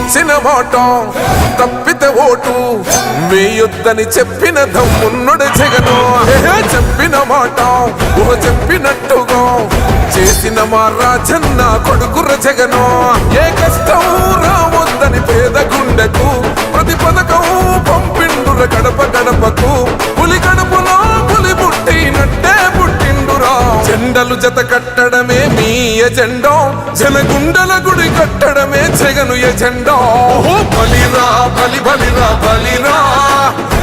ఇచ్చిన మాట తప్పితే ఓటు వేయొద్దని చెప్పిన దమ్మున్నడు జగను. చెప్పిన మాట చెప్పినట్టుగా చేసిన మా రాజన్న కొడుకుర జగను. ఏ కష్టం రావద్దని పేద గుండెకు ప్రతి పథకం పంపిండుర గడప గడపకు. పులి గడపలో పులి పుట్టినట్టే పుట్టిండురా. జెండలు జత కట్టడమే మీ ఎజెండా, జనగుండల గుడి కట్టడమే జగను ఎజెండా. బలిరా బలి బలిరా బలిరా,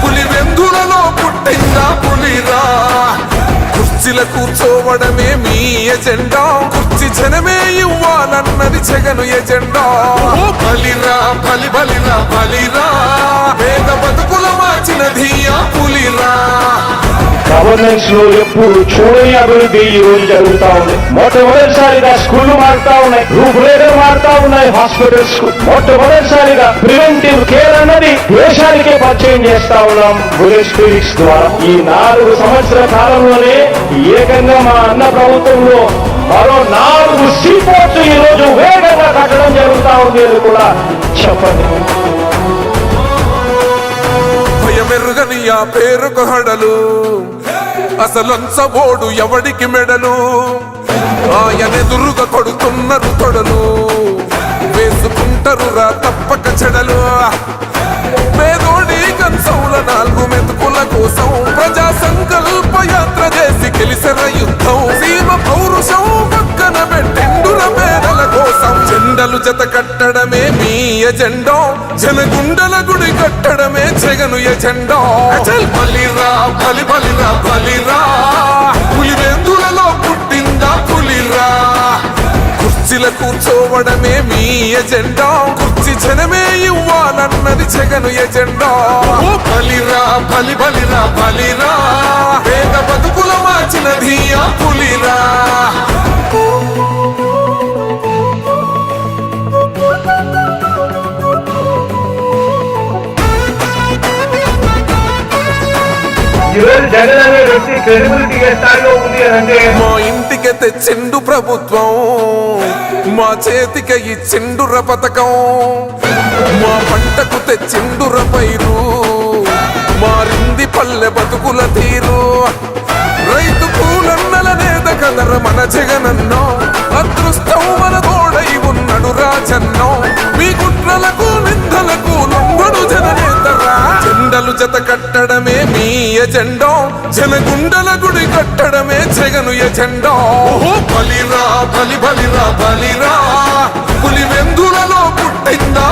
పులి వెందులలో పుట్టిందా పులిరా. కుర్చీల కూర్చోవడమే మీ ఎజెండా, కుర్చీ జనమే ఇవ్వాలన్నది జగను ఎజెండా. బలిరా బలి బలిరా బలిరా, పేద బతుకుల మార్చినది ఆ పులిరా. గవర్నెన్స్ లో ఎప్పుడు చూడని అభివృద్ధి ఈ రోజు జరుగుతా ఉంది. మొట్టమొదటిసారిగా స్కూళ్లు మారుతా ఉన్నాయి, రూపురేఖలు మారుతా ఉన్నాయి. హాస్పిటల్స్ మొట్టమొదటిసారిగా ప్రివెంటివ్ కేర్ అన్నది దేశానికే పరిచయం చేస్తా ఉన్నాం బుల్లెట్ క్లినిక్స్ ద్వారా. ఈ 4 సంవత్సరాల కాలంలోనే ఏకంగా మా అన్న ప్రభుత్వంలో మరో 4 సీపోర్ట్స్ ఈ రోజు వేగంగా కట్టడం జరుగుతా ఉంది అని కూడా చెప్పండి. భయమెరుగని ఆ పేరుకు హడలు, అసలంచబోడు ఎవడికి మెడలు. ఆయనెదురుగా కొడుతున్నారు తొడలు, వేసుకుంటారు రా తప్పక చెడలు. పేదోడి కంచంల 4 మెతుకుల కోసం ప్రజా సంకల్ప యాత్ర చేసి గెలిసిన యుద్ధం. సీమ పౌరుషం పక్కన పెట్టిండుర పేదల కోసం. జెండలు జత కట్టడమే మీ ఎజెండా, జనగుండల గుడి కట్టడమే జగను ఎజెండా. బలిరా బలి బలిరా బలిరా, పులి వెందులలో పుట్టిందా పులిరా. కుర్చీల కూర్చోవడమే మీ ఎజెండా, కుర్చీ జనమే ఇవ్వాలన్నది జగను ఎజెండా. బలిరా బలి బలిరా బలిరా, పేద బతుకుల మార్చినది ఆ పులిరా. జగన్ అనే వ్యక్తి క్రెడిబిలిటీ ఏ స్థాయిలో ఉంది అంటే మా ఇంటికి తెచ్చిండు ప్రభుత్వం, మా చేతికి ఇచ్చిండుర పథకం. మా పంటకు తెచ్చిండుర పైరు, మారింది పల్లె బతుకుల తీరు. రైతు కూలన్నల నేత కదర మన జగనన్నో, అదృష్టం మన తోడై ఉన్నడు రాజన్నో. మీ కుట్రలకు నిందలకు లొంగడు జననేతరా. జెండలు జత కట్టడమే మీ ఎజెండా, జనగుండల గుడి కట్టడమే జగను ఎజెండా. బలిరా బలి బలిరా బలిరా, పులి వెందులలో పుట్టిందా